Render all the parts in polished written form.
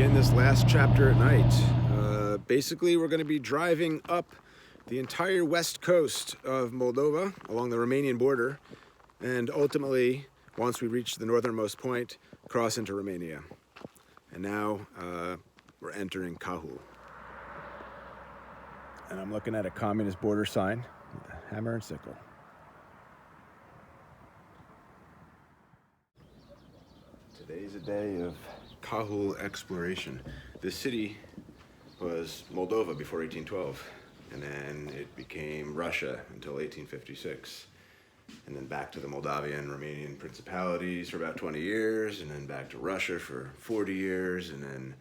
begin this last chapter at night. Basically, we're going to be driving up the entire west coast of Moldova along the Romanian border, and ultimately, once we reach the northernmost point, cross into Romania. And now we're entering Cahul. And I'm looking at a communist border sign with a hammer and sickle. Today's a day of Cahul exploration. This city was Moldova before 1812, and then it became Russia until 1856, and then back to the Moldavian Romanian principalities for about 20 years, and then back to Russia for 40 years, and then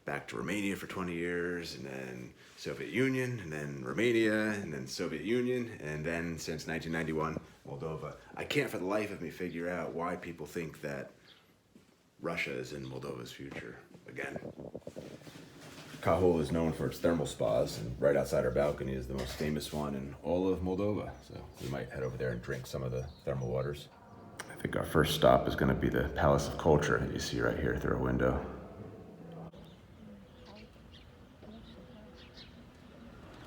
back to Romania for 20 years, and then Soviet Union, and then Romania, and then Soviet Union, and then since 1991, Moldova. I can't for the life of me figure out why people think that Russia is in Moldova's future again. Cahul is known for its thermal spas, and right outside our balcony is the most famous one in all of Moldova. So we might head over there and drink some of the thermal waters. I think our first stop is going to be the Palace of Culture that you see right here through a window.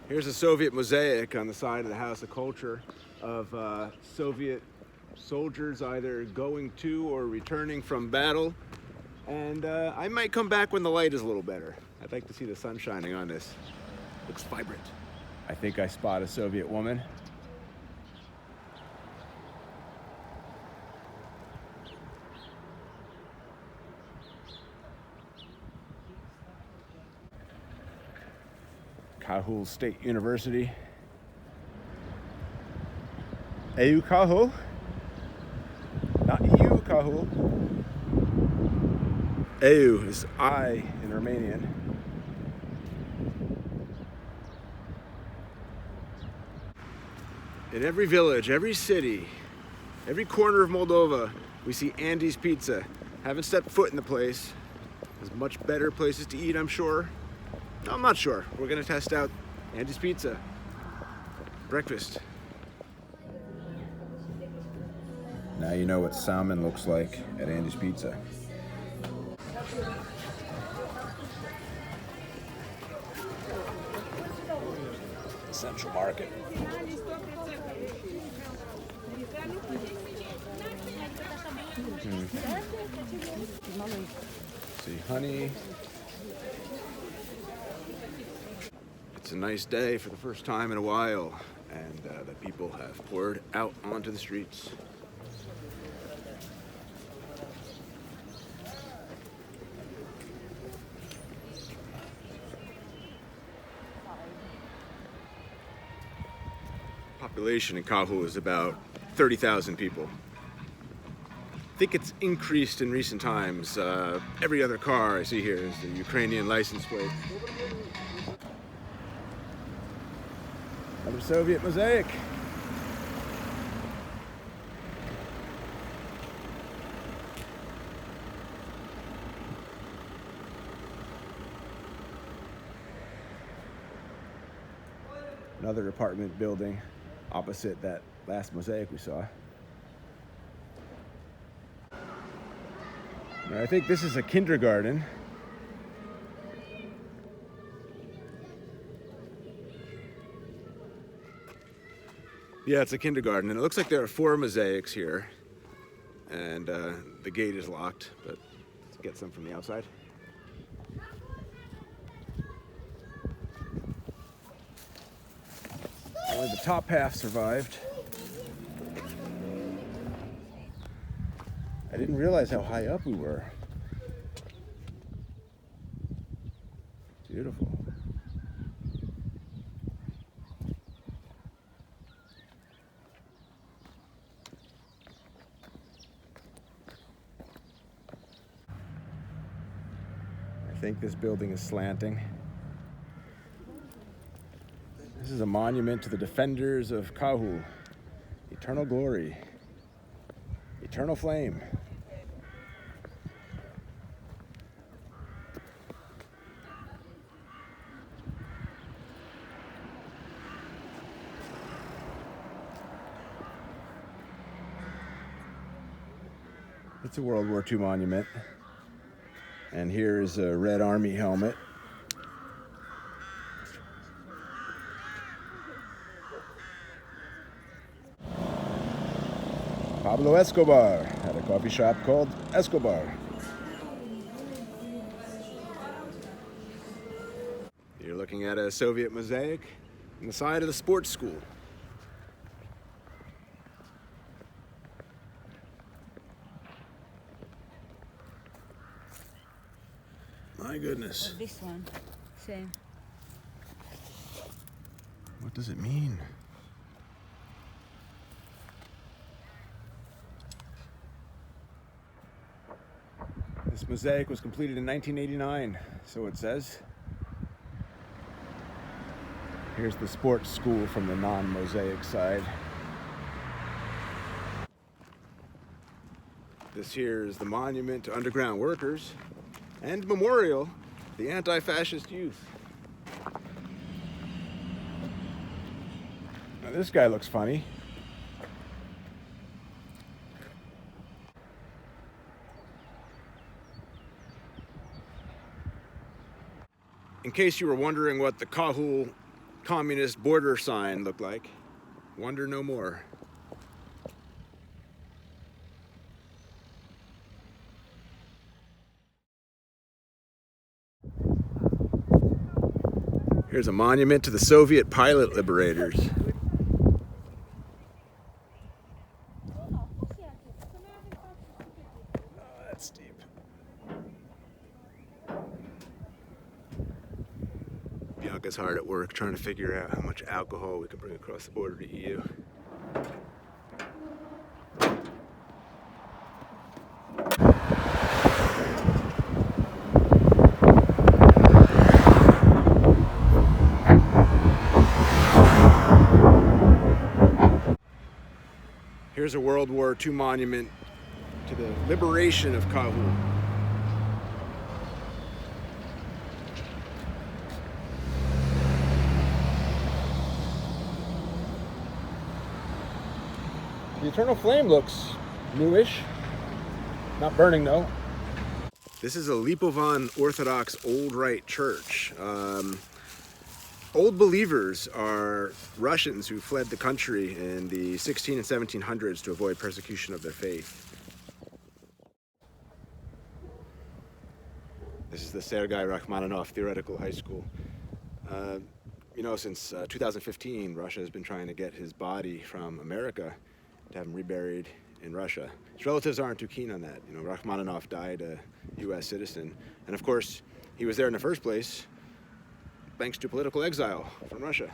Here's a Soviet mosaic on the side of the House of Culture of Soviet soldiers either going to or returning from battle. And I might come back when the light is a little better. I'd like to see the sun shining on this. Looks vibrant. I think I spot a Soviet woman. Cahul State University. EU Cahul? Not EU Cahul. EU is I in Romanian. In every village, every city, every corner of Moldova, we see Andy's Pizza. Haven't stepped foot in the place. There's much better places to eat, I'm sure. No, I'm not sure. We're gonna test out Andy's Pizza. Breakfast. Now you know what salmon looks like at Andy's Pizza. Central Market. See honey. It's a nice day for the first time in a while, and the people have poured out onto the streets. Population in Cahul is about 30,000 people. I think it's increased in recent times. Every other car I see here is the Ukrainian license plate. Another Soviet mosaic. Another apartment building opposite that last mosaic we saw. Now, I think this is a kindergarten. Yeah, it's a kindergarten, and it looks like there are 4 mosaics here, and the gate is locked, but let's get some from the outside. Only the top half survived. I didn't realize how high up we were. Beautiful. I think this building is slanting. This is a monument to the defenders of Cahul. Eternal glory. Eternal flame. It's a World War II monument. And here's a Red Army helmet. Pablo Escobar had a coffee shop called Escobar. You're looking at a Soviet mosaic on the side of the sports school. My goodness. This one, same. What does it mean? This mosaic was completed in 1989, so it says. Here's the sports school from the non-mosaic side. This here is the monument to underground workers and memorial to the anti-fascist youth. Now this guy looks funny. In case you were wondering what the Cahul communist border sign looked like, wonder no more. Here's a monument to the Soviet pilot liberators. Oh, that's steep. Bianca's hard at work trying to figure out how much alcohol we can bring across the border to EU. Here's a World War II monument to the liberation of Cahul. The eternal flame looks newish. Not burning though. This is a Lipovan Orthodox Old Rite church. Old believers are Russians who fled the country in the 16 and 1700s to avoid persecution of their faith. This is the Sergei Rachmaninoff Theoretical High School. You know, since 2015, Russia has been trying to get his body from America to have him reburied in Russia. His relatives aren't too keen on that. You know, Rachmaninoff died a U.S. citizen. And of course, he was there in the first place thanks to political exile from Russia.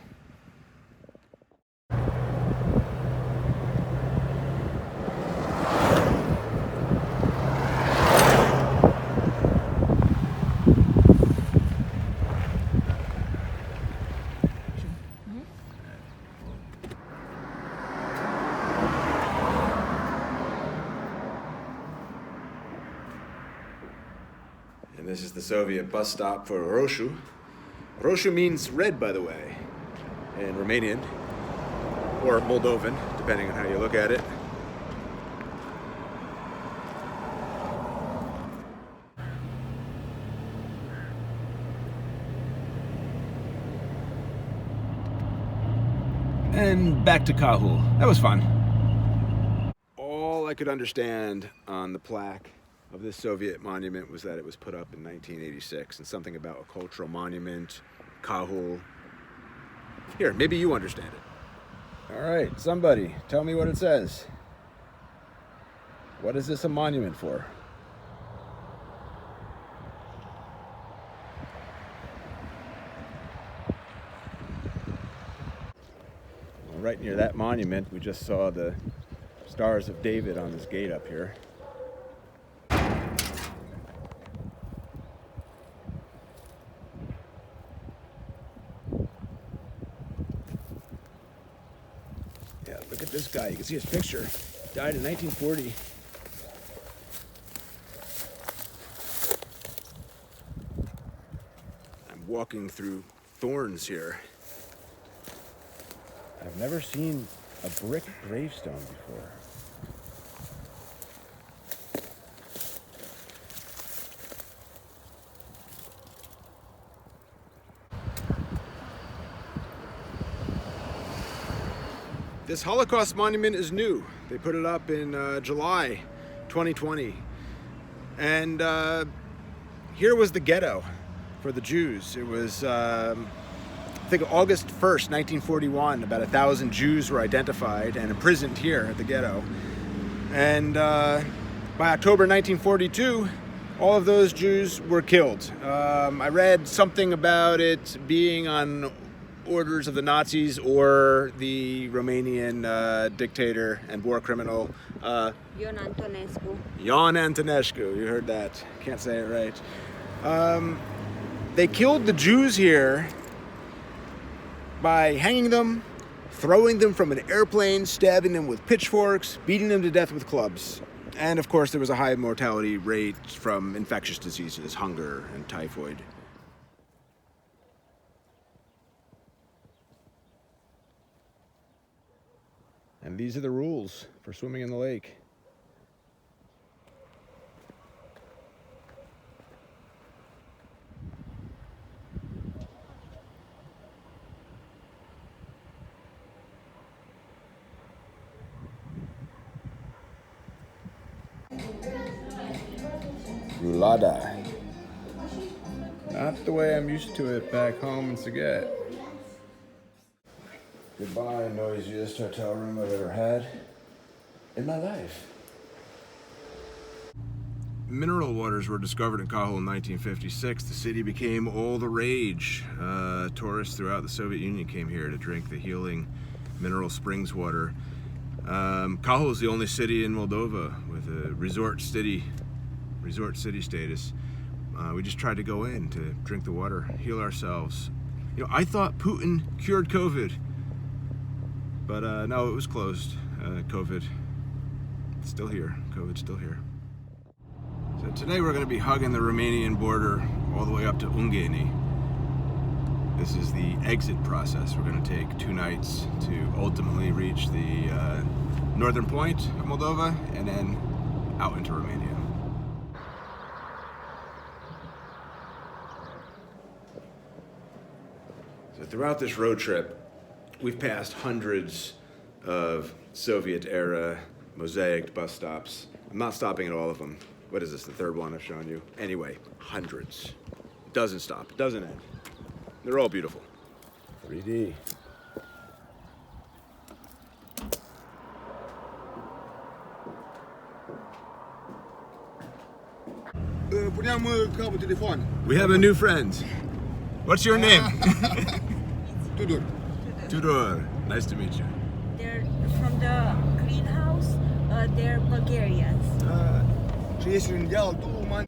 And this is the Soviet bus stop for Roshu. Roshu means red, by the way, in Romanian, or Moldovan, depending on how you look at it. And back to Cahul. That was fun. All I could understand on the plaque of this Soviet monument was that it was put up in 1986 and something about a cultural monument, Cahul. Here, maybe you understand it. All right, somebody, tell me what it says. What is this a monument for? Well, right near that monument, we just saw the Stars of David on this gate up here. Yeah, look at this guy. You can see his picture. Died in 1940. I'm walking through thorns here. I've never seen a brick gravestone before. This Holocaust monument is new. They put it up in July 2020. And here was the ghetto for the Jews. It was, I think, August 1st, 1941. About 1,000 Jews were identified and imprisoned here at the ghetto. And by October 1942, all of those Jews were killed. I read something about it being on orders of the Nazis or the Romanian dictator and war criminal Ion Antonescu. You heard that. Can't say it right. They killed the Jews here by hanging them, throwing them from an airplane, stabbing them with pitchforks, beating them to death with clubs. And of course there was a high mortality rate from infectious diseases, hunger and typhoid. And these are the rules for swimming in the lake. Lada. Not the way I'm used to it back home in Szeged. Goodbye, noisiest hotel room I've ever had in my life. Mineral waters were discovered in Cahul in 1956. The city became all the rage. Tourists throughout the Soviet Union came here to drink the healing mineral springs water. Cahul is the only city in Moldova with a resort city status. We just tried to go in to drink the water, heal ourselves. You know, I thought Putin cured COVID. But no, it was closed. COVID, it's still here. COVID's still here. So today we're going to be hugging the Romanian border all the way up to Ungheni. This is the exit process. We're going to take 2 nights to ultimately reach the northern point of Moldova and then out into Romania. So throughout this road trip, we've passed hundreds of Soviet-era Mosaic bus stops. I'm not stopping at all of them. What is this, the third one I've shown you? Anyway, hundreds. It doesn't stop, it doesn't end. They're all beautiful. 3D. We have a new friend. What's your name? Tudor. Tudor. Nice to meet you. They're from the greenhouse. They're Bulgarians. Și ești în deal, tu, man.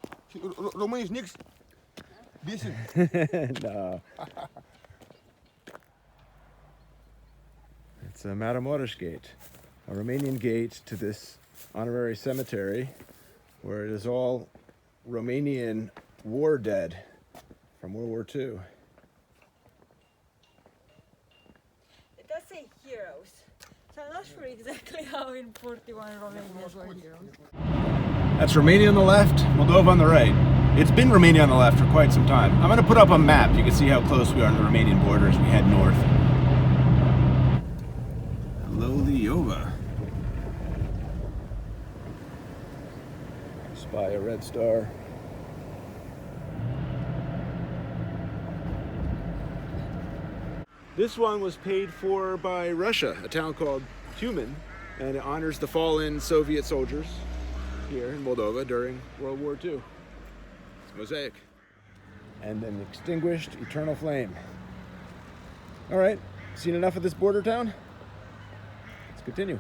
Români nix. Bine. No. It's a Maramureș gate, a Romanian gate to this honorary cemetery where it is all Romanian war dead from World War II. It does say heroes. So I'm not sure exactly how in 41 Romanians were heroes. That's Romania on the left, Moldova on the right. It's been Romania on the left for quite some time. I'm going to put up a map. You can see how close we are to the Romanian border as we head north. Hello, Leova. Spy a red star. This one was paid for by Russia, a town called Human, and it honors the fallen Soviet soldiers here in Moldova during World War II. It's Mosaic. And an extinguished eternal flame. All right, seen enough of this border town? Let's continue.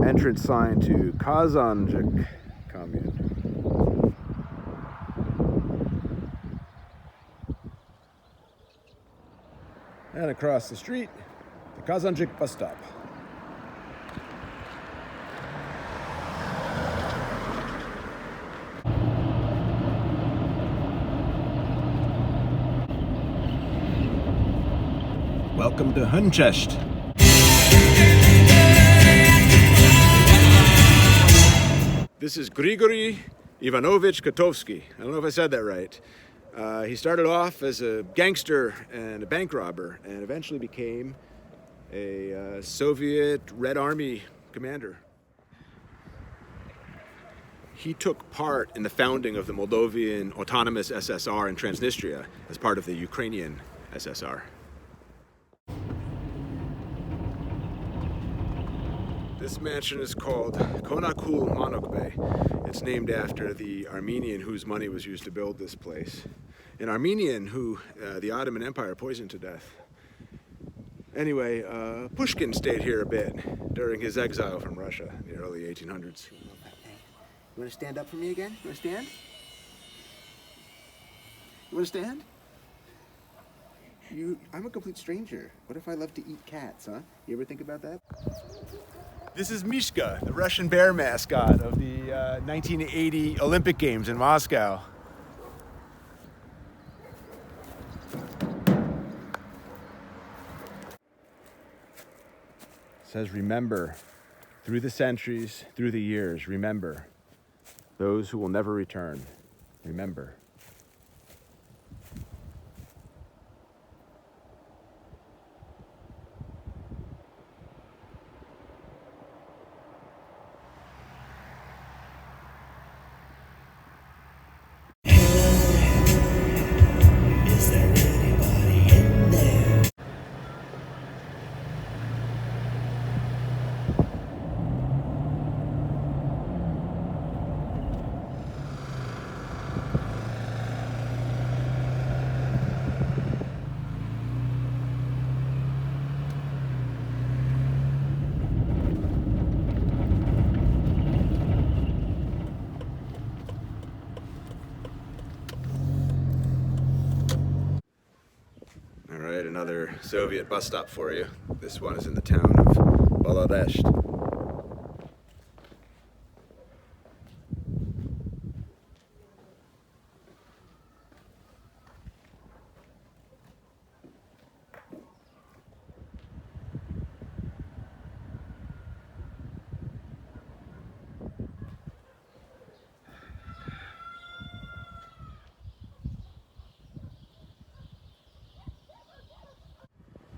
Entrance sign to Kazanjik commune. And across the street, the Kazanjik bus stop. Welcome to Hîncești. This is Grigory Ivanovich Kotovsky. I don't know if I said that right. He started off as a gangster and a bank robber and eventually became a Soviet Red Army commander. He took part in the founding of the Moldovan autonomous SSR in Transnistria as part of the Ukrainian SSR. This mansion is called Cahul Monokbe. It's named after the Armenian whose money was used to build this place. An Armenian who the Ottoman Empire poisoned to death. Anyway, Pushkin stayed here a bit during his exile from Russia in the early 1800s. You want to stand up for me again? You want to stand? You want to stand? I'm a complete stranger. What if I love to eat cats, huh? You ever think about that? This is Mishka, the Russian bear mascot of the 1980 Olympic Games in Moscow. It says, remember, through the centuries, through the years, remember, those who will never return, remember. Another Soviet bus stop for you. This one is in the town of Maramureș.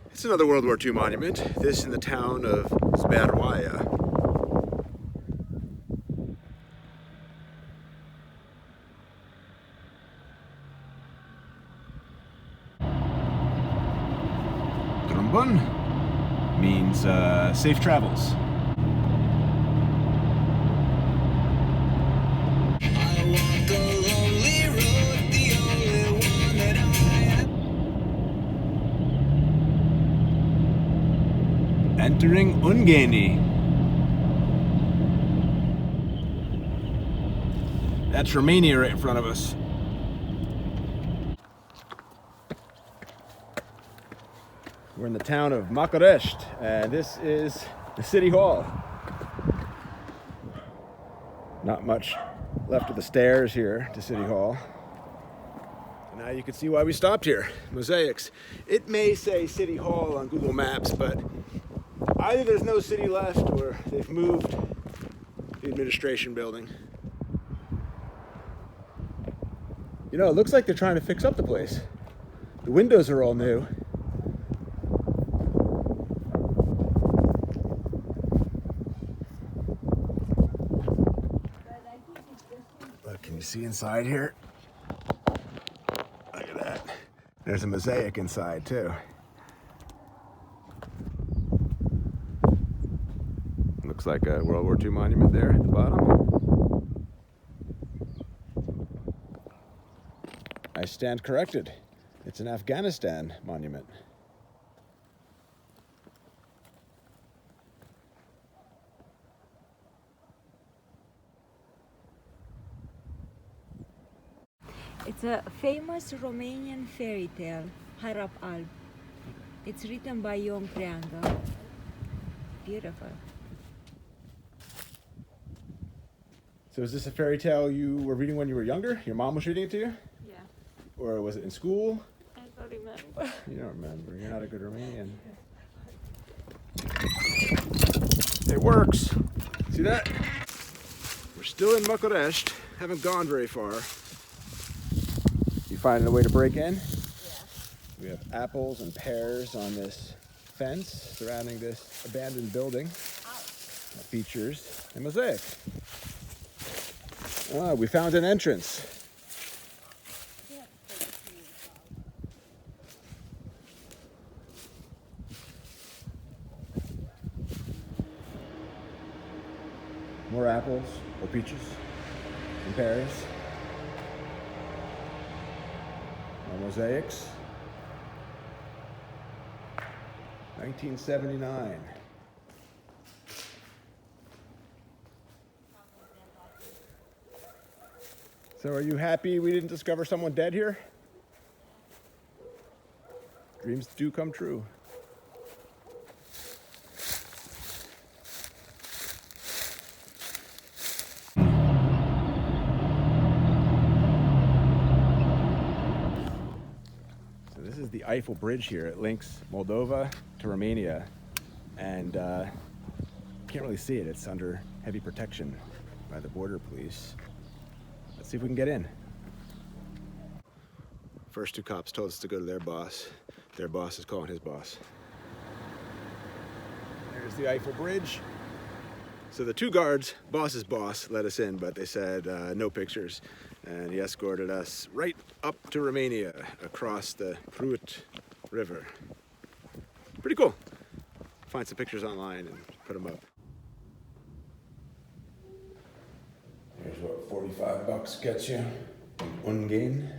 It's another World War II monument, this in the town of Bessarabia. Trombon means safe travels. Entering Ungheni. That's Romania right in front of us. We're in the town of Maramureș, and this is the city hall. Not much left of the stairs here to City Hall. And now you can see why we stopped here. Mosaics. It may say City Hall on Google Maps, but either there's no city left or they've moved the administration building. You know, it looks like they're trying to fix up the place. The windows are all new. Look, can you see inside here? Look at that. There's a mosaic inside too. Looks like a World War II monument there at the bottom. I stand corrected. It's an Afghanistan monument. It's a famous Romanian fairy tale, Harap Alb. It's written by Ion Creangă. Beautiful. So is this a fairy tale you were reading when you were younger? Your mom was reading it to you? Yeah. Or was it in school? I don't remember. You don't remember. You're not a good Romanian. It works. See that? We're still in Maramureș-style, haven't gone very far. You finding a way to break in? Yeah. We have apples and pears on this fence surrounding this abandoned building. That features a mosaic. Ah, we found an entrance. More apples or peaches and pears. More mosaics. 1979. So are you happy we didn't discover someone dead here? Dreams do come true. So this is the Eiffel Bridge here. It links Moldova to Romania, and can't really see it. It's under heavy protection by the border police. Let's see if we can get in. First two cops told us to go to their boss. Their boss is calling his boss. There's the Eiffel Bridge. So the two guards, boss's boss, let us in, but they said no pictures. And he escorted us right up to Romania, across the Prut River. Pretty cool. Find some pictures online and put them up. Here's what 45 bucks gets you in Ungheni.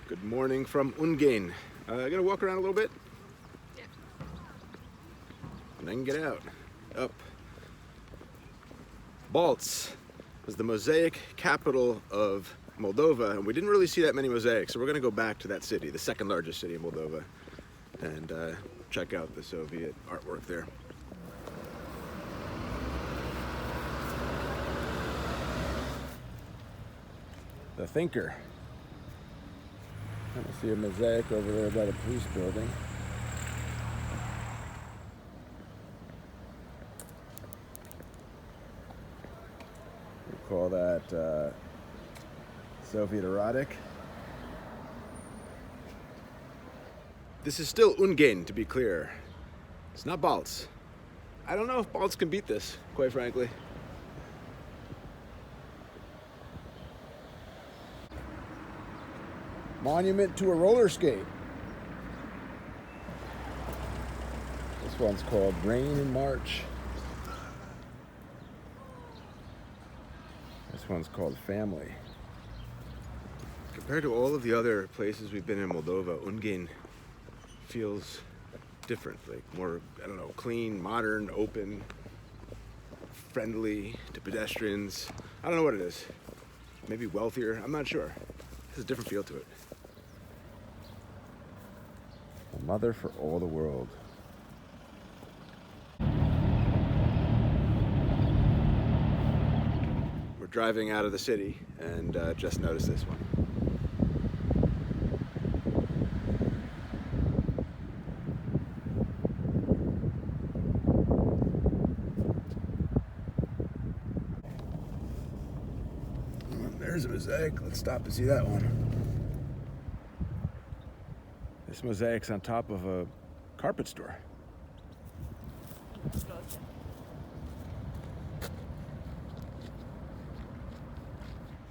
Good morning from Ungheni. Gonna walk around a little bit? Yeah. And then get out. Up. Bălți was the mosaic capital of Moldova, and we didn't really see that many mosaics, so we're gonna go back to that city, the second largest city in Moldova, and check out the Soviet artwork there. The Thinker. I see a mosaic over there by the police building. We call that Soviet erotic. This is still Ungheni, to be clear. It's not Bălți. I don't know if Bălți can beat this, quite frankly. Monument to a roller skate. This one's called Rain in March. This one's called Family. Compared to all of the other places we've been in Moldova, Ungheni feels different, like more, I don't know, clean, modern, open, friendly to pedestrians. I don't know what it is. Maybe wealthier, I'm not sure. It has a different feel to it. A mother for all the world. We're driving out of the city and just noticed this one. There's a mosaic. Let's stop and see that one. This mosaic's on top of a carpet store.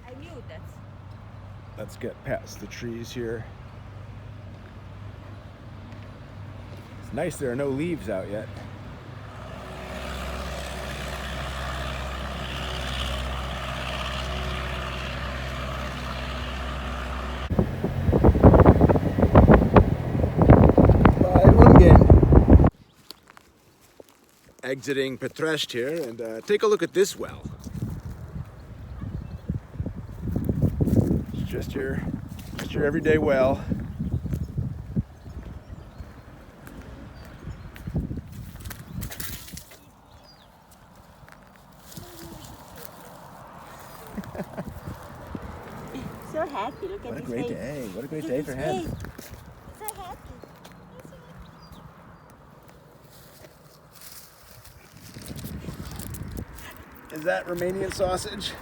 I knew that. Let's get past the trees here. It's nice there are no leaves out yet. Exiting Fetești here, and take a look at this well. It's just your everyday well. So happy, look at What a his great face. day. What a great Look day at for his him. face. So happy. Is that Romanian sausage?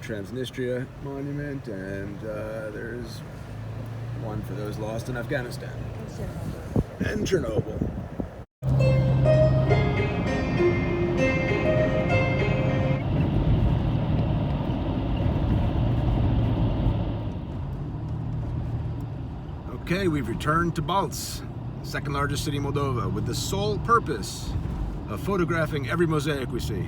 Transnistria monument, and there's one for those lost in Afghanistan and Chernobyl. Okay, we've returned to Bălți, second largest city in Moldova, with the sole purpose of photographing every mosaic we see.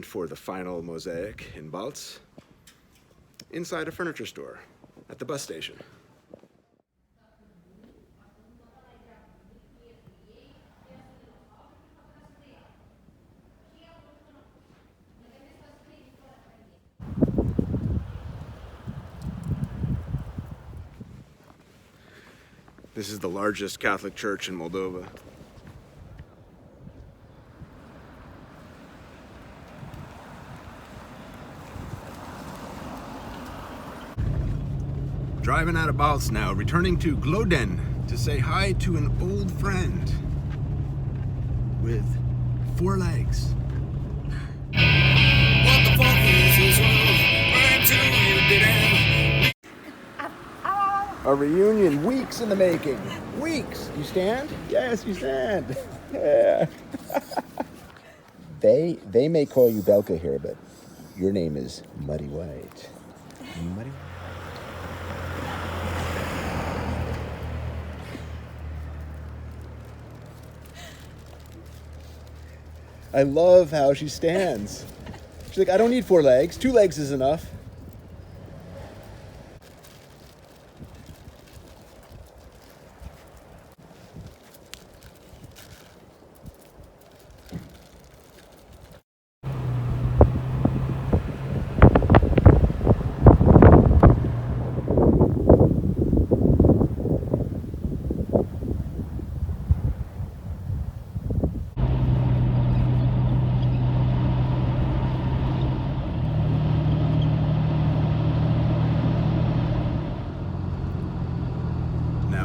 For the final mosaic in Bălți, inside a furniture store at the bus station. This is the largest Catholic church in Moldova. Driving out of Bălți now, returning to Gloden to say hi to an old friend with 4 legs. What the fuck is this world? Where to you did A reunion, weeks in the making. Weeks. You stand? Yes, you stand. Yeah. They may call you Belka here, but your name is Muddy White. Muddy White. I love how she stands. She's like, I don't need 4 legs. 2 legs is enough.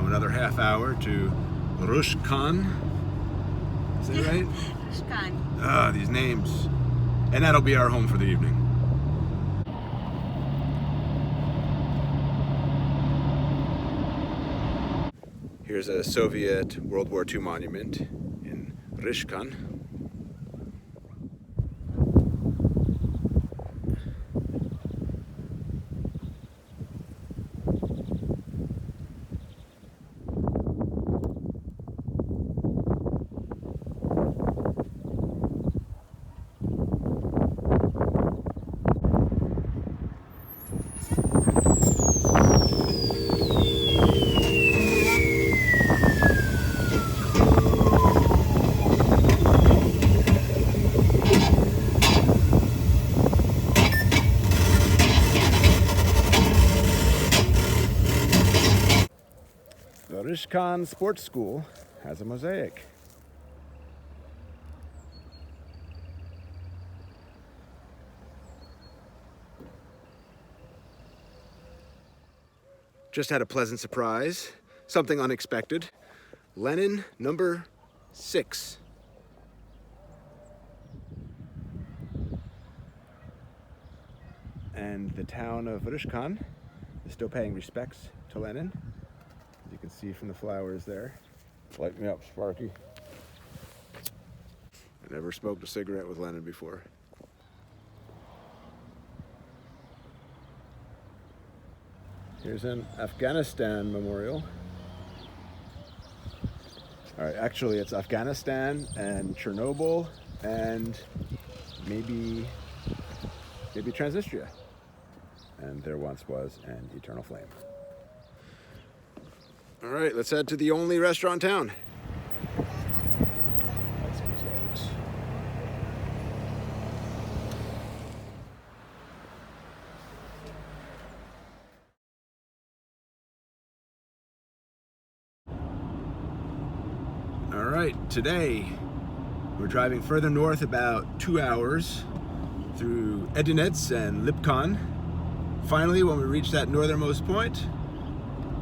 Another half hour to Rîșcani, Is that right? Rîșcani. Ah, these names. And that'll be our home for the evening. Here's a Soviet World War II monument in Rîșcani. The Rîșcani Sports School has a mosaic. Just had a pleasant surprise, something unexpected. Lenin number 6. And the town of Rîșcani is still paying respects to Lenin. As you can see from the flowers there. Light me up, Sparky. I never smoked a cigarette with Lenin before. Here's an Afghanistan memorial. All right, actually it's Afghanistan and Chernobyl and maybe Transnistria. And there once was an eternal flame. All right, let's head to the only restaurant in town. That's Mosaics. All right, today we're driving further north about 2 hours through Edineț and Lipcani. Finally, when we reach that northernmost point,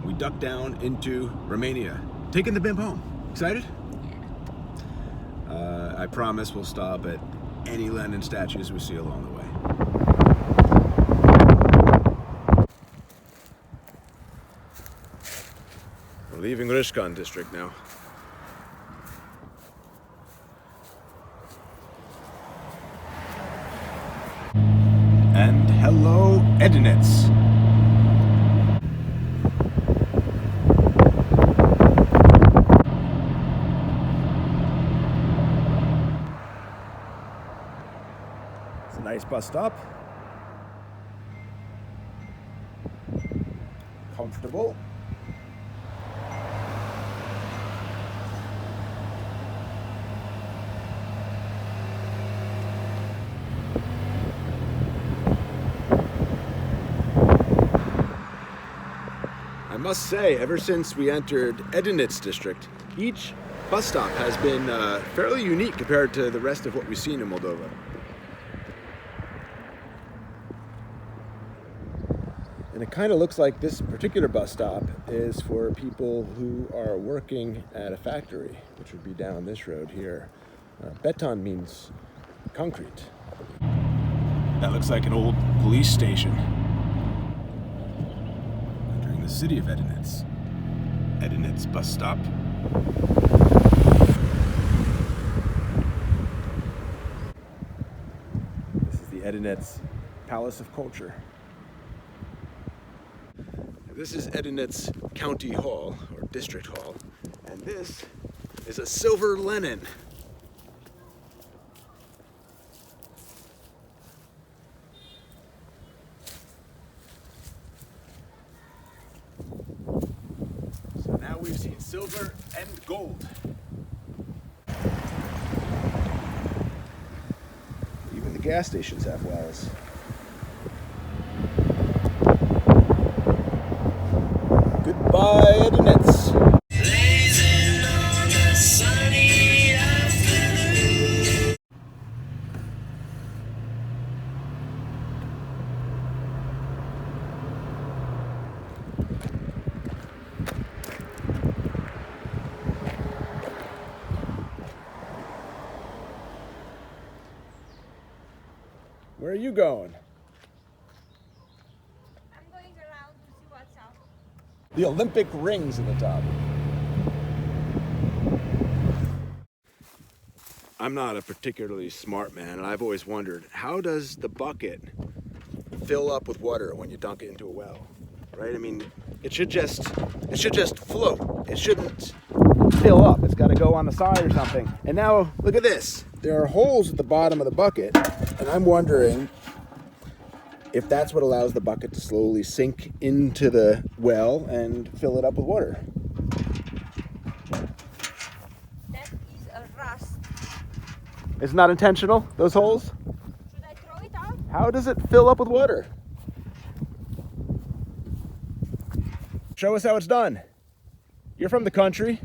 we duck down into Romania, taking the bimp home. Excited? I promise we'll stop at any Lenin statues we see along the way. We're leaving Rîșcani district now. And hello, Edineț. Nice bus stop. Comfortable. I must say, ever since we entered Edineț district, each bus stop has been fairly unique compared to the rest of what we've seen in Moldova. And it kind of looks like this particular bus stop is for people who are working at a factory, which would be down this road here. Beton means concrete. That looks like an old police station. Entering the city of Edineț. Edineț bus stop. This is the Edineț Palace of Culture. This is Edineț County Hall, or District Hall, and this is a silver Lenin. So now we've seen silver and gold. Even the gas stations have wells. Goodbye, Edineț. Where are you going? I'm going around to see what's up. The Olympic rings at the top. I'm not a particularly smart man, and I've always wondered, how does the bucket fill up with water when you dunk it into a well? Right? I mean, it should just float. It shouldn't fill up. It's got to go on the side or something. And now, look at this. There are holes at the bottom of the bucket, and I'm wondering if that's what allows the bucket to slowly sink into the well and fill it up with water. That is a rust. It's not intentional, those holes? Should I throw it out? How does it fill up with water? Show us how it's done. You're from the country.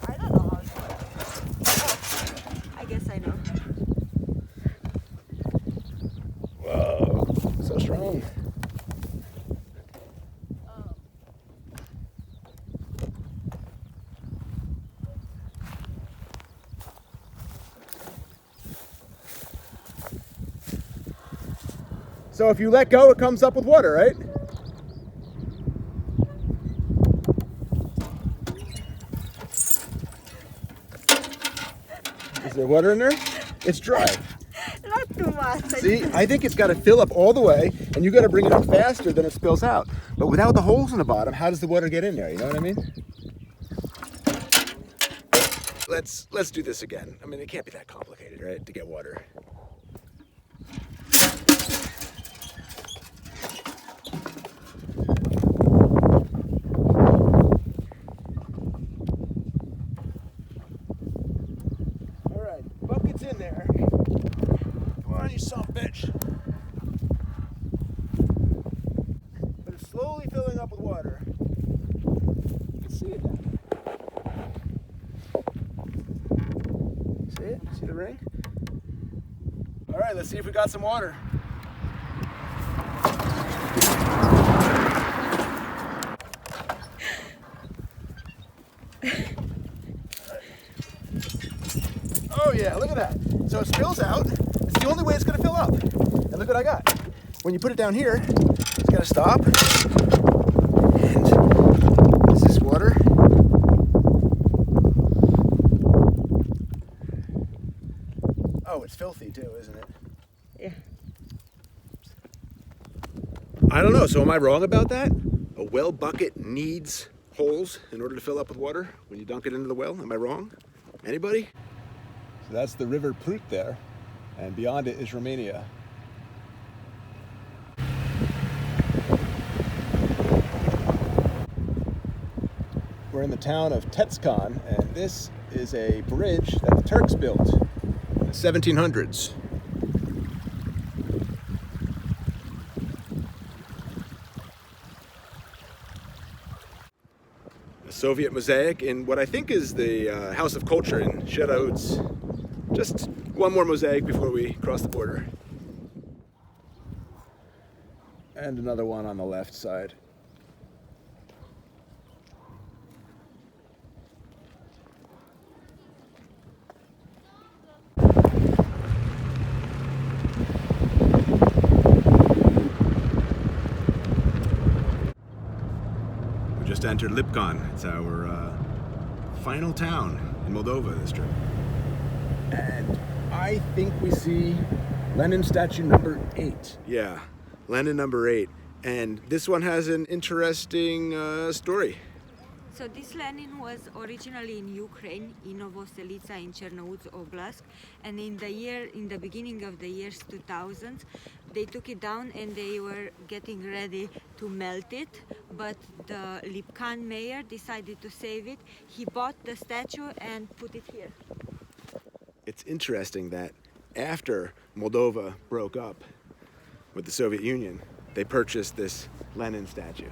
I don't know how to do it. Oh, I guess I know. Whoa, so strong. So if you let go, it comes up with water, right? Is there water in there? It's dry. Not too much. See, I think it's got to fill up all the way, and you got to bring it up faster than it spills out. But without the holes in the bottom, how does the water get in there? You know what I mean? Let's do this again. I mean, it can't be that complicated, right? To get water. Bucket's in there. Come on, you son of a bitch. But it's slowly filling up with water. You can see it now. See it? See the ring? All right, let's see if we got some water. Oh yeah, look at that. So it spills out. It's the only way it's going to fill up. And look what I got. When you put it down here, it's got to stop. And is this water? Oh, it's filthy too, isn't it? Yeah. I don't know. So am I wrong about that? A well bucket needs holes in order to fill up with water when you dunk it into the well? Am I wrong? Anybody? So that's the River Prut there, and beyond it is Romania. We're in the town of Tetskan, and this is a bridge that the Turks built in the 1700s. A Soviet mosaic in what I think is the House of Culture in Șirăuți. Just one more mosaic before we cross the border. And another one on the left side. We just entered Lipcani. It's our final town in Moldova this trip. And I think we see Lenin statue number 8. Yeah, Lenin number 8. And this one has an interesting story. So this Lenin was originally in Ukraine, in Novoselica in Cernăuți Oblast, and in the beginning of the years 2000, they took it down and they were getting ready to melt it, but the Lipcani mayor decided to save it. He bought the statue and put it here. It's interesting that after Moldova broke up with the Soviet Union, they purchased this Lenin statue.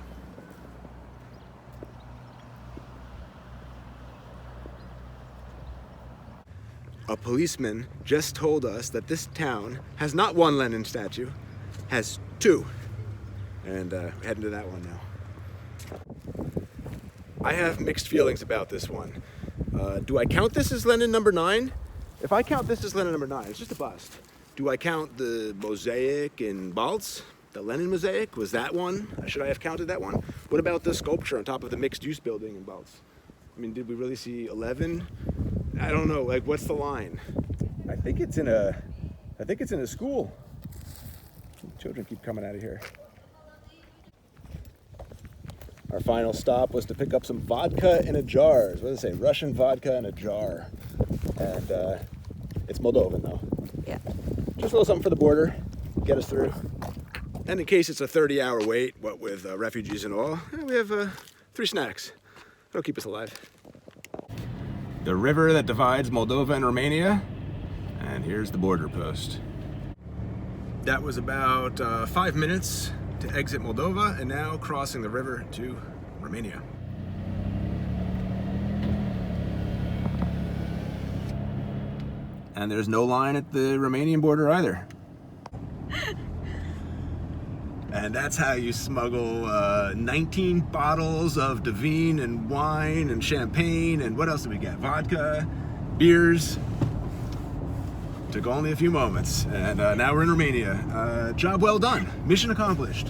A policeman just told us that this town has not one Lenin statue, has 2. And we're heading to that one now. I have mixed feelings about this one. Do I count this as Lenin number 9? If I count this as Lenin number 9, it's just a bust. Do I count the mosaic in Bălți? The Lenin mosaic? Was that one? Should I have counted that one? What about the sculpture on top of the mixed-use building in Bălți? I mean, did we really see 11? I don't know. Like, what's the line? I think it's in a school. Children keep coming out of here. Our final stop was to pick up some vodka in a jar. What does it say? Russian vodka in a jar. And it's Moldovan though. Yeah. Just a little something for the border, get us through. And in case it's a 30-hour wait, what with refugees and all, we have 3 snacks. That'll keep us alive. The river that divides Moldova and Romania. And here's the border post. That was about 5 minutes to exit Moldova, and now crossing the river to Romania. And there's no line at the Romanian border either. And that's how you smuggle 19 bottles of Divine and wine and champagne and what else did we get? Vodka, beers. Took only a few moments, and now we're in Romania. Job well done. Mission accomplished.